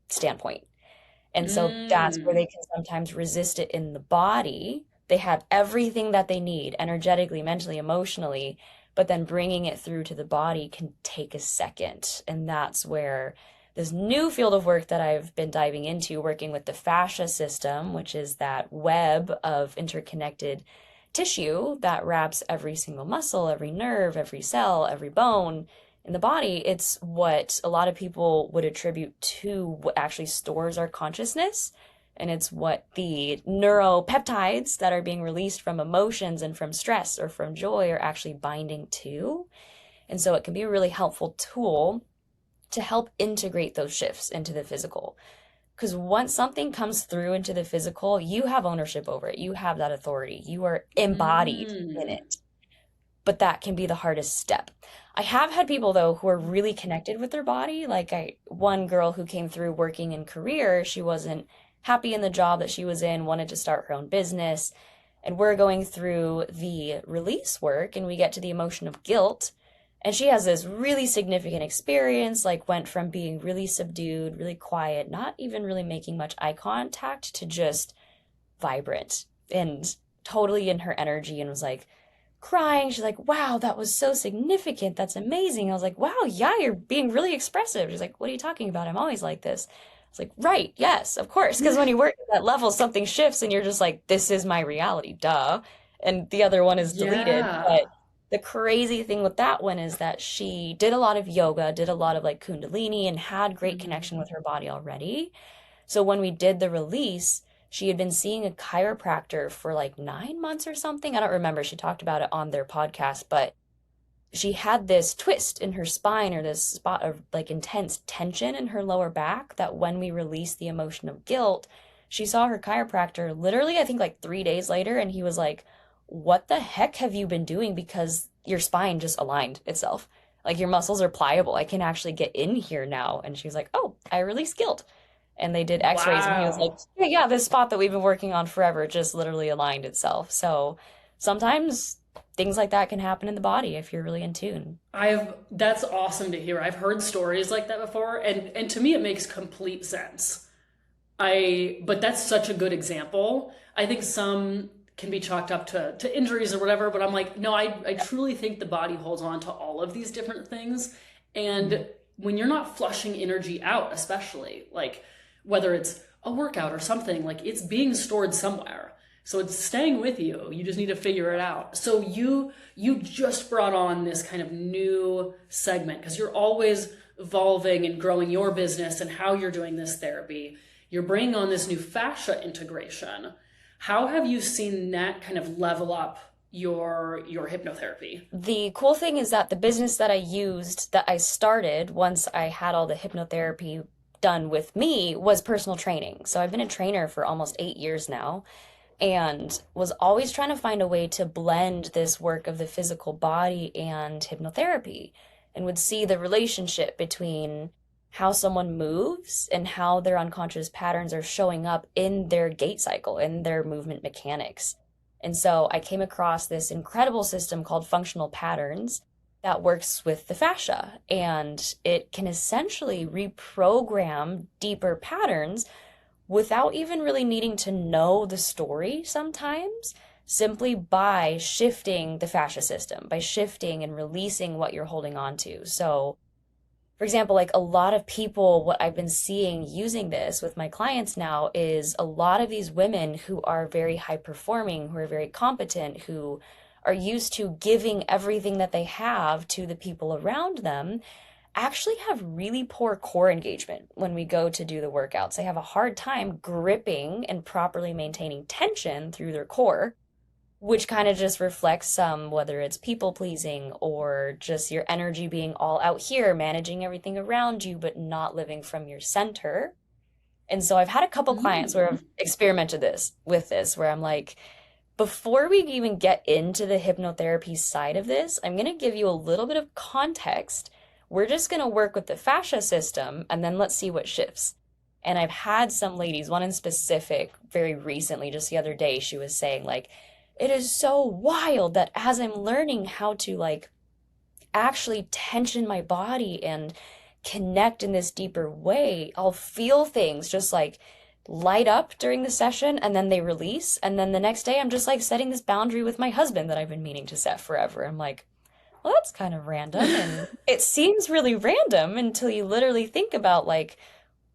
standpoint. And so that's where Mm. they can sometimes resist it in the body. They have everything that they need energetically, mentally, emotionally, but then bringing it through to the body can take a second. And that's where this new field of work that I've been diving into, working with the fascia system, which is that web of interconnected tissue that wraps every single muscle, every nerve, every cell, every bone in the body. It's what a lot of people would attribute to what actually stores our consciousness. And it's what the neuropeptides that are being released from emotions and from stress or from joy are actually binding to. And so it can be a really helpful tool to help integrate those shifts into the physical. Because once something comes through into the physical, you have ownership over it. You have that authority. You are embodied in Mm. it. But that can be the hardest step. I have had people though who are really connected with their body. Like one girl who came through working in career, she wasn't happy in the job that she was in, wanted to start her own business. And we're going through the release work and we get to the emotion of guilt. And she has this really significant experience, like went from being really subdued, really quiet, not even really making much eye contact to just vibrant and totally in her energy, and was like crying. She's like, wow, that was so significant. That's amazing. I was like, wow, yeah, you're being really expressive. She's like, what are you talking about? I'm always like this. I was like, right, yes, of course. Because when you work at that level, something shifts and you're just like, this is my reality, duh. And the other one is deleted. Yeah. But the crazy thing with that one is that she did a lot of yoga, did a lot of like Kundalini, and had great connection Mhm. with her body already. So when we did the release, she had been seeing a chiropractor for like 9 months or something. I don't remember. She talked about it on their podcast, but she had this twist in her spine or this spot of like intense tension in her lower back that when we released the emotion of guilt, she saw her chiropractor literally, I think like 3 days later, and he was like, what the heck have you been doing? Because your spine just aligned itself. Like your muscles are pliable. I can actually get in here now. And she was like, oh, I released guilt. And they did x-rays and he was like, Wow. yeah, yeah, this spot that we've been working on forever just literally aligned itself. So sometimes things like that can happen in the body if you're really in tune. That's awesome to hear. I've heard stories like that before, and to me it makes complete sense. But that's such a good example. I think some can be chalked up to injuries or whatever, but I'm like, no, I truly think the body holds on to all of these different things. And when you're not flushing energy out, especially like whether it's a workout or something, like it's being stored somewhere. So it's staying with you. You just need to figure it out. So you just brought on this kind of new segment because you're always evolving and growing your business and how you're doing this therapy. You're bringing on this new fascia integration. How have you seen that kind of level up your hypnotherapy? The cool thing is that the business that I used, that I started once I had all the hypnotherapy done with me, was personal training. So I've been a trainer for almost 8 years now and was always trying to find a way to blend this work of the physical body and hypnotherapy, and would see the relationship between how someone moves and how their unconscious patterns are showing up in their gait cycle, in their movement mechanics. And so I came across this incredible system called functional patterns that works with the fascia, and it can essentially reprogram deeper patterns without even really needing to know the story sometimes, simply by shifting the fascia system, by shifting and releasing what you're holding on to. So, for example, like a lot of people, what I've been seeing using this with my clients now is a lot of these women who are very high performing, who are very competent, who are used to giving everything that they have to the people around them, actually have really poor core engagement when we go to do the workouts. They have a hard time gripping and properly maintaining tension through their core, which kind of just reflects some, whether it's people pleasing or just your energy being all out here, managing everything around you, but not living from your center. And so I've had a couple clients where I've experimented with this, where I'm like, before we even get into the hypnotherapy side of this, I'm going to give you a little bit of context. We're just going to work with the fascia system and then let's see what shifts. And I've had some ladies, one in specific, very recently, just the other day, she was saying like, it is so wild that as I'm learning how to like actually tension my body and connect in this deeper way, I'll feel things just like light up during the session and then they release. And then the next day, I'm just like setting this boundary with my husband that I've been meaning to set forever. I'm like, well, that's kind of random. And it seems really random until you literally think about like,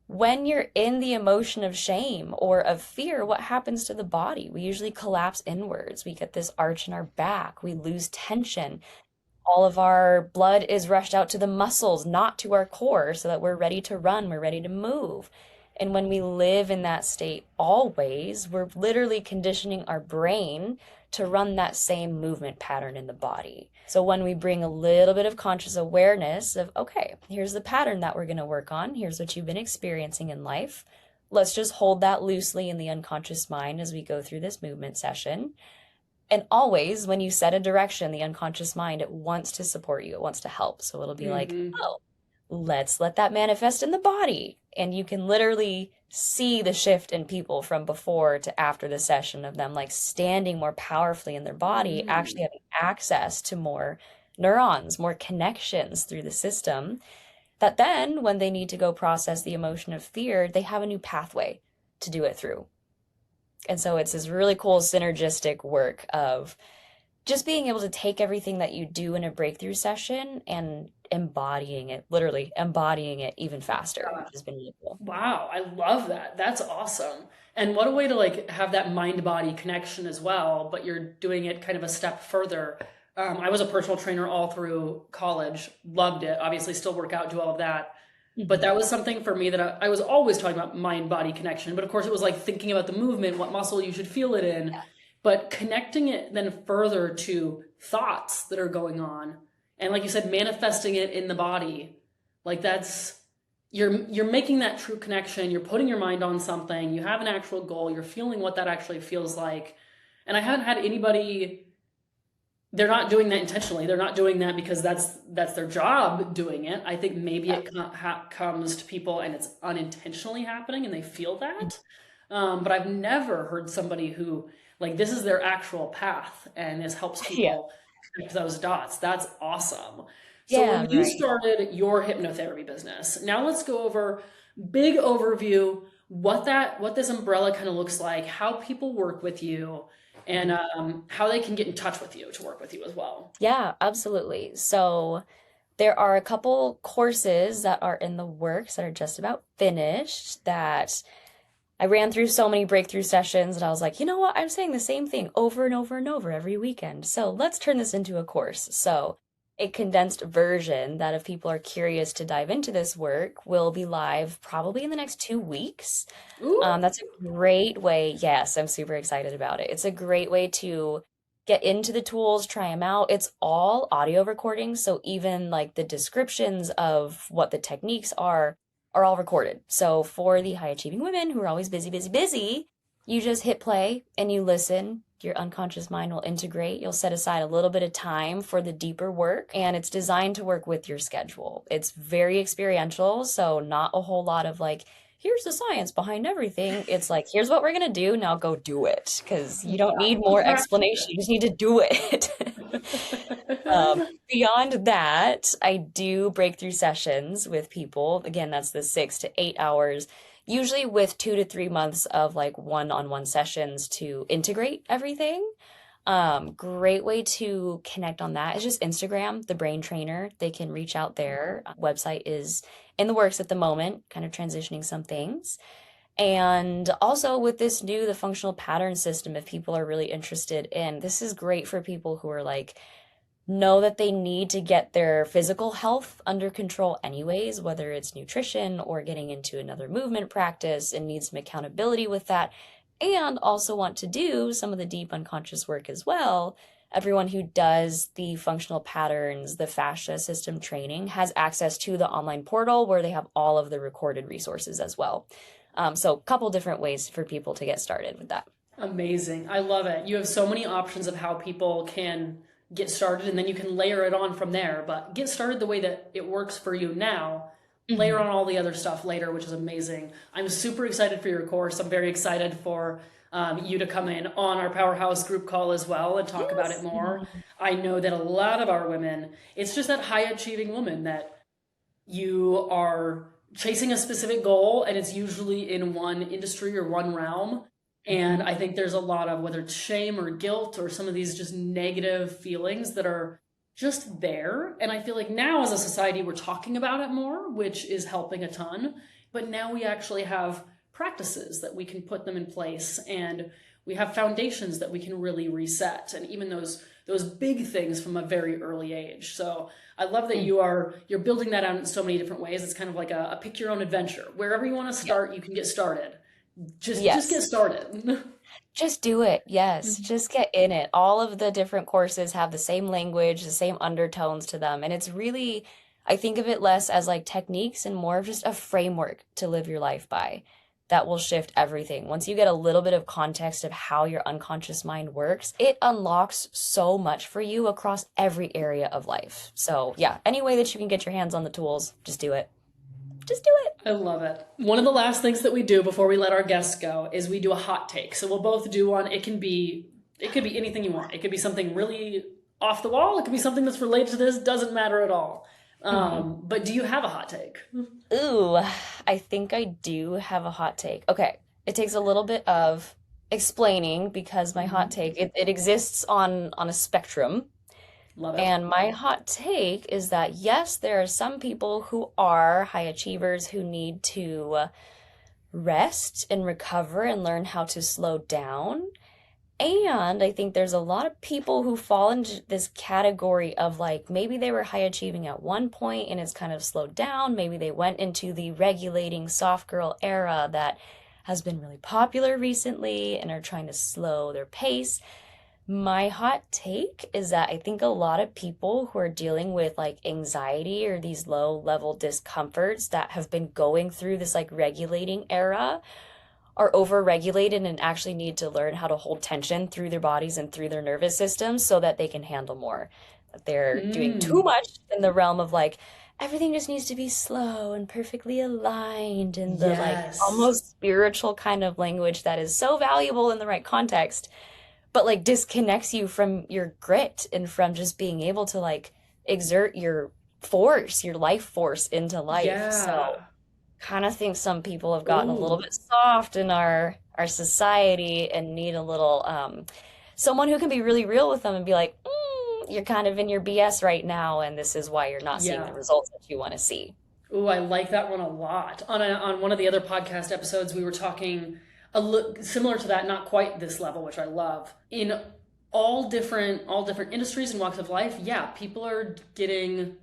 when you're in the emotion of shame or of fear, what happens to the body? We usually collapse inwards. We get this arch in our back. We lose tension. All of our blood is rushed out to the muscles, not to our core, so that we're ready to run, we're ready to move. And when we live in that state always, we're literally conditioning our brain to run that same movement pattern in the body. So when we bring a little bit of conscious awareness of, okay, here's the pattern that we're going to work on. Here's what you've been experiencing in life. Let's just hold that loosely in the unconscious mind as we go through this movement session. And always, when you set a direction, the unconscious mind, it wants to support you. It wants to help. So it'll be like, oh, let's let that manifest in the body. And you can literally see the shift in people from before to after the session of them like standing more powerfully in their body, actually having access to more neurons, more connections through the system, that then when they need to go process the emotion of fear, they have a new pathway to do it through. And so it's this really cool synergistic work of just being able to take everything that you do in a breakthrough session and embodying it, literally embodying it even faster, which has been really cool. Wow, I love that. That's awesome. And what a way to like have that mind-body connection as well, but you're doing it kind of a step further. I was a personal trainer all through college, loved it, obviously still work out, do all of that. But that was something for me that I was always talking about mind-body connection. But of course, it was like thinking about the movement, what muscle you should feel it in. Yeah. But connecting it then further to thoughts that are going on. And like you said, manifesting it in the body. Like that's, you're making that true connection. You're putting your mind on something. You have an actual goal. You're feeling what that actually feels like. And I haven't had anybody, they're not doing that intentionally. They're not doing that because that's their job doing it. I think maybe it comes to people and it's unintentionally happening and they feel that. But I've never heard somebody who, like, this is their actual path and this helps people connect those dots. That's awesome. So when you started your hypnotherapy business, now let's go over big overview, what this umbrella kind of looks like, how people work with you, and how they can get in touch with you to work with you as well. Yeah, absolutely. So there are a couple courses that are in the works that are just about finished that I ran through so many breakthrough sessions and I was like, you know what? I'm saying the same thing over and over and over every weekend. So let's turn this into a course. So a condensed version that if people are curious to dive into this work will be live probably in the next 2 weeks. That's a great way. Yes, I'm super excited about it. It's a great way to get into the tools, try them out. It's all audio recordings. So even like the descriptions of what the techniques are all recorded. So for the high achieving women who are always busy, busy, busy, you just hit play and you listen. Your unconscious mind will integrate. You'll set aside a little bit of time for the deeper work, and it's designed to work with your schedule. It's very experiential, so not a whole lot of like, here's the science behind everything. It's like, here's what we're going to do. Now go do it, because you don't need more explanation. You just need to do it. Beyond that, I do breakthrough sessions with people. Again, that's the 6 to 8 hours, usually with 2 to 3 months of like one-on-one sessions to integrate everything. Great way to connect on that is just Instagram, the Brain Trainer. They can reach out there. Website is in the works at the moment, kind of transitioning some things. And also with this new, the functional pattern system, if people are really interested in, this is great for people who are like know that they need to get their physical health under control anyways, whether it's nutrition or getting into another movement practice and need some accountability with that, and also want to do some of the deep unconscious work as well. Everyone who does the functional patterns, the fascia system training, has access to the online portal where they have all of the recorded resources as well. So a couple different ways for people to get started with that. Amazing. I love it. You have so many options of how people can get started, and then you can layer it on from there. But get started the way that it works for you now. Layer on all the other stuff later, which is amazing. I'm super excited for your course. I'm very excited for you to come in on our Powerhouse group call as well and talk about it more. I know that a lot of our women, it's just that high achieving woman that you are chasing a specific goal, and it's usually in one industry or one realm. And I think there's a lot of, whether it's shame or guilt or some of these just negative feelings that are just there. And I feel like now as a society, we're talking about it more, which is helping a ton. But now we actually have practices that we can put them in place, and we have foundations that we can really reset. And even those big things from a very early age. So I love that you're building that out in so many different ways. It's kind of like a pick your own adventure. Wherever you want to start, you can get started. Just get started. Just do it. Yes. Just get in it. All of the different courses have the same language, the same undertones to them. And it's really, I think of it less as like techniques and more of just a framework to live your life by that will shift everything. Once you get a little bit of context of how your unconscious mind works, it unlocks so much for you across every area of life. So yeah, any way that you can get your hands on the tools, just do it. Just do it. I love it. One of the last things that we do before we let our guests go is we do a hot take. So we'll both do one. It could be anything you want. It could be something really off the wall. It could be something that's related to this. Doesn't matter at all. But do you have a hot take? Ooh, I think I do have a hot take. Okay. It takes a little bit of explaining because my hot take, it exists on a spectrum. Love it. And my hot take is that, yes, there are some people who are high achievers who need to rest and recover and learn how to slow down. And I think there's a lot of people who fall into this category of like, maybe they were high achieving at one point and it's kind of slowed down. Maybe they went into the regulating soft girl era that has been really popular recently and are trying to slow their pace. My hot take is that I think a lot of people who are dealing with like anxiety or these low level discomforts that have been going through this like regulating era are over-regulated and actually need to learn how to hold tension through their bodies and through their nervous systems so that they can handle more. That they're doing too much in the realm of like, everything just needs to be slow and perfectly aligned and the like almost spiritual kind of language that is so valuable in the right context, but like disconnects you from your grit and from just being able to like exert your force, your life force into life. Yeah. So kind of think some people have gotten a little bit soft in our society and need a little someone who can be really real with them and be like, you're kind of in your BS right now, and this is why you're not seeing the results that you want to see. Ooh, I like that one a lot. On one of the other podcast episodes, we were talking similar to that, not quite this level, which I love. In all different industries and walks of life, people are getting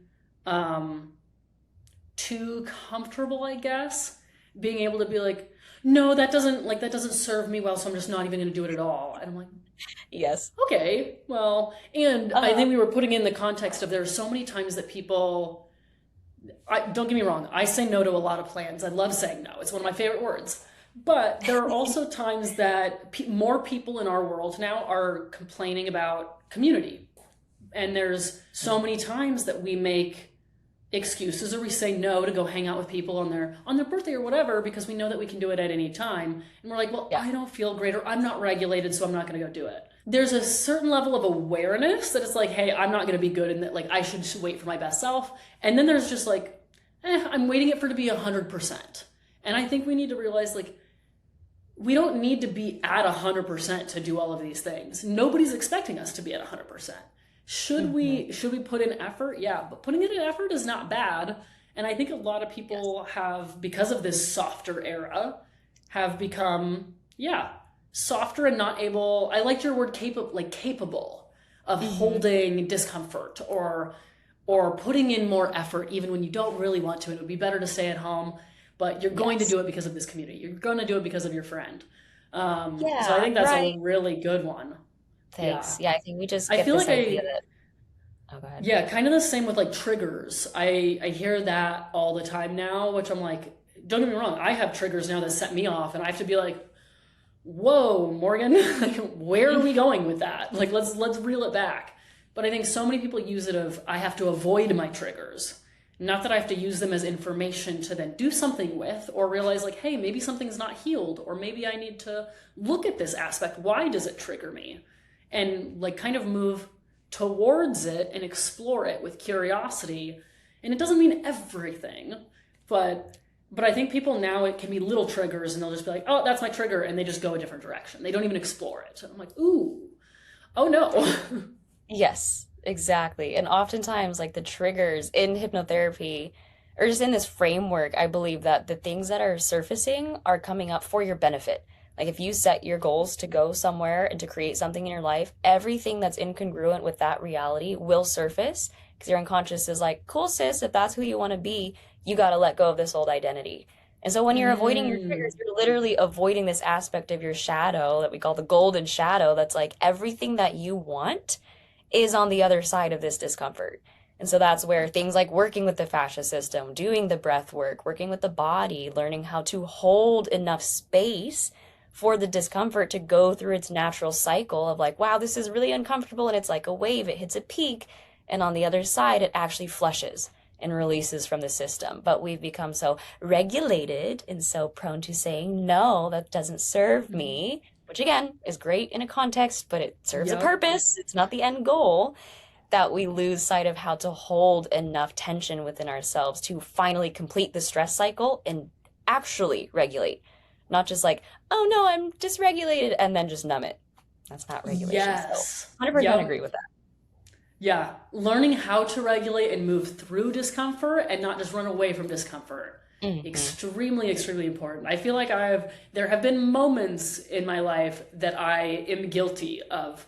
too comfortable, I guess, being able to be like, no, that doesn't serve me well, so I'm just not even going to do it at all. And I'm like, yes, okay, well, and I think we were putting in the context of there are so many times that people, don't get me wrong, I say no to a lot of plans. I love saying no. It's one of my favorite words. But there are also times that more people in our world now are complaining about community. And there's so many times that we make excuses or we say no to go hang out with people on their birthday or whatever because we know that we can do it at any time. And we're like, well, I don't feel great or I'm not regulated, so I'm not going to go do it. There's a certain level of awareness that it's like, hey, I'm not going to be good and that like I should wait for my best self. And then there's just like, I'm waiting it for it to be 100%. And I think we need to realize like, we don't need to be at 100% to do all of these things. Nobody's expecting us to be at 100%. Should we put in effort? Yeah, but putting in an effort is not bad. And I think a lot of people have, because of this softer era, have become, softer and not able, I liked your word capable of holding discomfort or putting in more effort even when you don't really want to. It would be better to stay at home, but you're going to do it because of this community. You're going to do it because of your friend. So I think that's a really good one. Thanks. Yeah, I think we just I get feel this like idea that, oh, go ahead. Yeah, kind of the same with like triggers. I hear that all the time now, which I'm like, don't get me wrong, I have triggers now that set me off, and I have to be like, whoa, Morgan, like, where are we going with that? Like, let's reel it back. But I think so many people use it of, I have to avoid my triggers. Not that I have to use them as information to then do something with, or realize like, hey, maybe something's not healed, or maybe I need to look at this aspect. Why does it trigger me? And like kind of move towards it and explore it with curiosity. And it doesn't mean everything, but I think people now, it can be little triggers and they'll just be like, oh, that's my trigger. And they just go a different direction. They don't even explore it. I'm like, ooh, oh no. Yes, exactly. And oftentimes, like the triggers in hypnotherapy, or just in this framework, I believe that the things that are surfacing are coming up for your benefit. Like if you set your goals to go somewhere and to create something in your life, everything that's incongruent with that reality will surface, because your unconscious is like, cool, sis, if that's who you want to be, you got to let go of this old identity. And so when you're avoiding your triggers, you're literally avoiding this aspect of your shadow that we call the golden shadow. That's like everything that you want is on the other side of this discomfort. And so that's where things like working with the fascia system, doing the breath work, working with the body, learning how to hold enough space for the discomfort to go through its natural cycle of like, wow, this is really uncomfortable. And it's like a wave, it hits a peak. And on the other side, it actually flushes and releases from the system. But we've become so regulated and so prone to saying, no, that doesn't serve me, which again is great in a context, but it serves a purpose. It's not the end goal, that we lose sight of how to hold enough tension within ourselves to finally complete the stress cycle and actually regulate. Not just like, oh no, I'm dysregulated, and then just numb it. That's not regulation. Yes. So 100% agree with that. Yeah, learning how to regulate and move through discomfort and not just run away from discomfort. Extremely, extremely important. I feel like there have been moments in my life that I am guilty of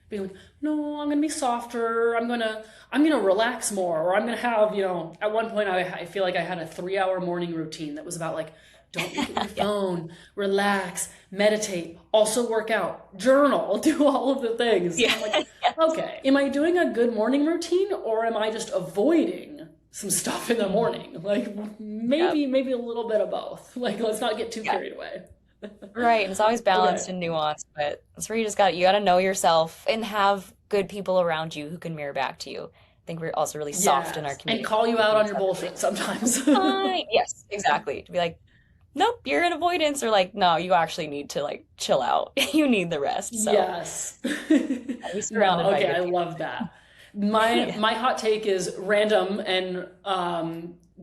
being like, no, I'm gonna be softer, I'm gonna relax more, or I'm gonna have, at one point I feel like I had a 3-hour morning routine that was about like, don't look at your phone, relax, meditate, also work out, journal, do all of the things. Yeah. I'm like, okay, am I doing a good morning routine, or am I just avoiding some stuff in the morning? Like maybe a little bit of both. Like, let's not get too carried away. Right. And it's always balanced and nuanced, but that's where you got to know yourself and have good people around you who can mirror back to you. I think we're also really soft in our community. And call you out on your bullshit sometimes. Yes, exactly. To be like, nope, you're in avoidance, or like, no, you actually need to like chill out. You need the rest. So. Yes. Be surrounded by I love that. My hot take is random and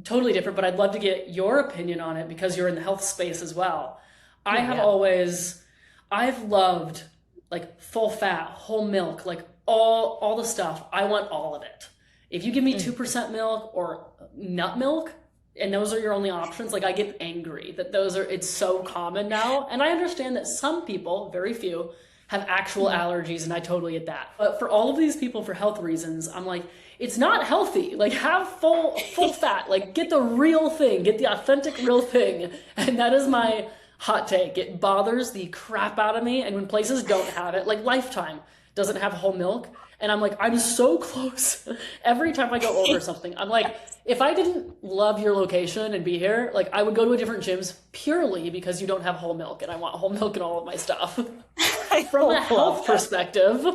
totally different, but I'd love to get your opinion on it because you're in the health space as well. I've loved like full fat, whole milk, like all the stuff. I want all of it. If you give me 2% milk or nut milk, and those are your only options, like I get angry that it's so common now. And I understand that some people, very few, have actual allergies, and I totally get that. But for all of these people, for health reasons, I'm like, it's not healthy. Like, have full fat, like get the real thing, get the authentic real thing. And that is my hot take. It bothers the crap out of me. And when places don't have it, like Lifetime doesn't have whole milk, and I'm like, I'm so close. Every time I go over something, I'm like, if I didn't love your location and be here, like I would go to a different gyms purely because you don't have whole milk, and I want whole milk in all of my stuff. From a health perspective,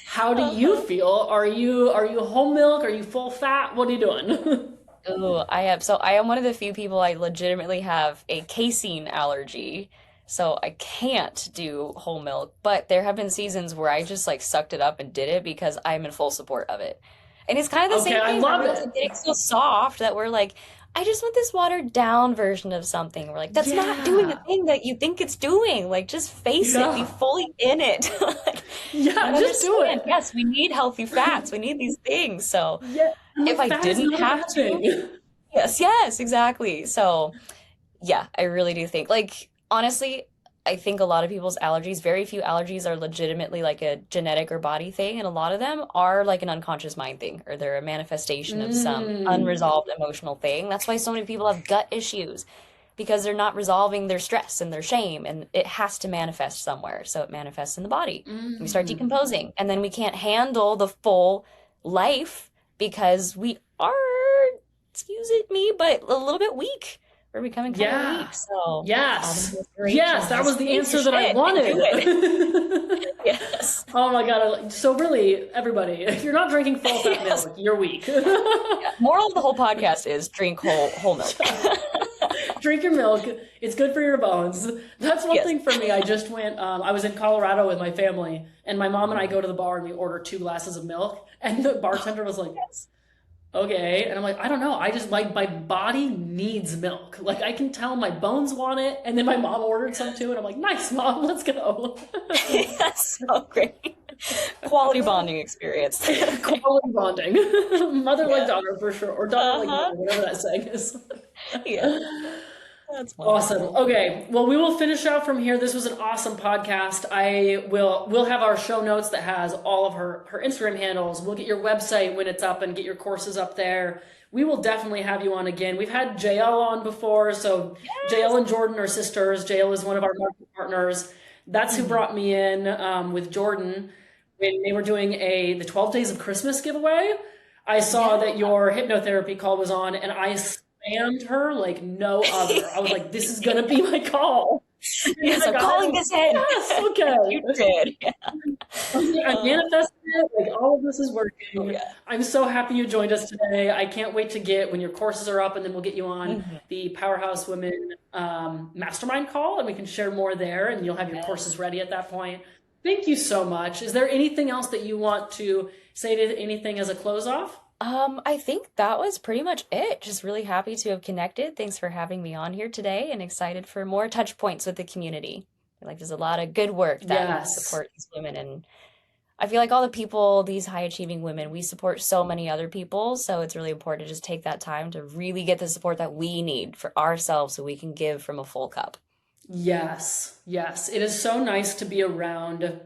how do you feel? Are you whole milk? Are you full fat? What are you doing? Oh, I am one of the few people, I legitimately have a casein allergy. So I can't do whole milk, but there have been seasons where I just like sucked it up and did it because I'm in full support of it. And it's kind of the same thing. I love it. Like getting so soft that we're like, I just want this watered down version of something. We're like, that's not doing the thing that you think it's doing. Like, just face it, be fully in it. Like, just do it. Yes, we need healthy fats. We need these things. So if I didn't have to, yes, exactly. So yeah, I really do think like, honestly, I think a lot of people's allergies, very few allergies are legitimately like a genetic or body thing, and a lot of them are like an unconscious mind thing, or they're a manifestation of some unresolved emotional thing. That's why so many people have gut issues, because they're not resolving their stress and their shame, and it has to manifest somewhere. So it manifests in the body. We start decomposing, and then we can't handle the full life because we are, excuse it me, but a little bit weak. We're becoming kind of weak. So yes, that was the answer that I wanted. Yes. Oh my God. So really, everybody, if you're not drinking full fat milk, you're weak. Moral of the whole podcast is drink whole milk. Drink your milk. It's good for your bones. That's one thing for me. I just went, I was in Colorado with my family, and my mom and I go to the bar and we order 2 glasses of milk, and the bartender was like, okay. And I'm like, I don't know. I just, my body needs milk. Like, I can tell my bones want it. And then my mom ordered some too. And I'm like, nice, Mom, let's go. That's so great. Quality bonding experience. Quality bonding. Mother like daughter for sure. Or daughter like mother, whatever that saying is. That's awesome. Okay. Well, we will finish out from here. This was an awesome podcast. We'll have our show notes that has all of her Instagram handles. We'll get your website when it's up and get your courses up there. We will definitely have you on again. We've had JL on before. So JL and Jordyn are sisters. JL is one of our marketing partners. That's who brought me in with Jordyn when they were doing the 12 Days of Christmas giveaway. I saw that your hypnotherapy call was on, and I spammed her like no other. I was like, this is going to be my call. Yes, I'm calling this in. Yes, okay. You did. Yeah. I manifested it. Like, all of this is working. I'm so happy you joined us today. I can't wait to get, when your courses are up, and then we'll get you on the Powerhouse Women Mastermind call, and we can share more there, and you'll have your courses ready at that point. Thank you so much. Is there anything else that you want to say to anything as a close off? I think that was pretty much it. Just really happy to have connected. Thanks for having me on here today, and excited for more touch points with the community. I feel like there's a lot of good work that support these women, and I feel like all the people, these high achieving women, we support so many other people. So it's really important to just take that time to really get the support that we need for ourselves so we can give from a full cup. Yes. It is so nice to be around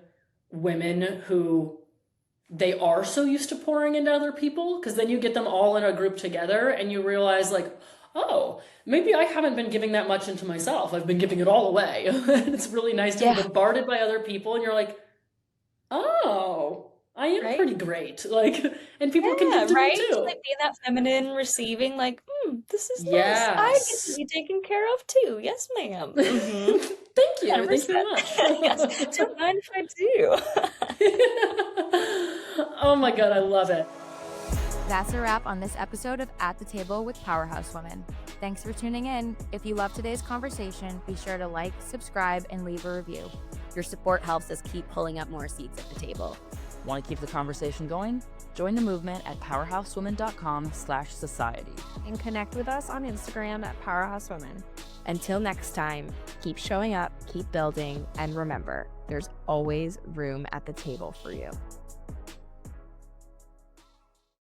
women who they are so used to pouring into other people, because then you get them all in a group together and you realize like, oh, maybe I haven't been giving that much into myself. I've been giving it all away. It's really nice to be bombarded by other people, and you're like, oh, I am pretty great. Like, and people can give to me too. Just like being that feminine, receiving, like, this is nice. I get to be taken care of too. Yes, ma'am. Thank you. 100%. Thank you very much. Yes. Don't mind if I do. Oh my God, I love it. That's a wrap on this episode of At the Table with Powerhouse Women. Thanks for tuning in. If you love today's conversation, be sure to like, subscribe, and leave a review. Your support helps us keep pulling up more seats at the table. Want to keep the conversation going? Join the movement at powerhousewomen.com/society. And connect with us on Instagram at Powerhouse Women. Until next time, keep showing up, keep building, and remember, there's always room at the table for you.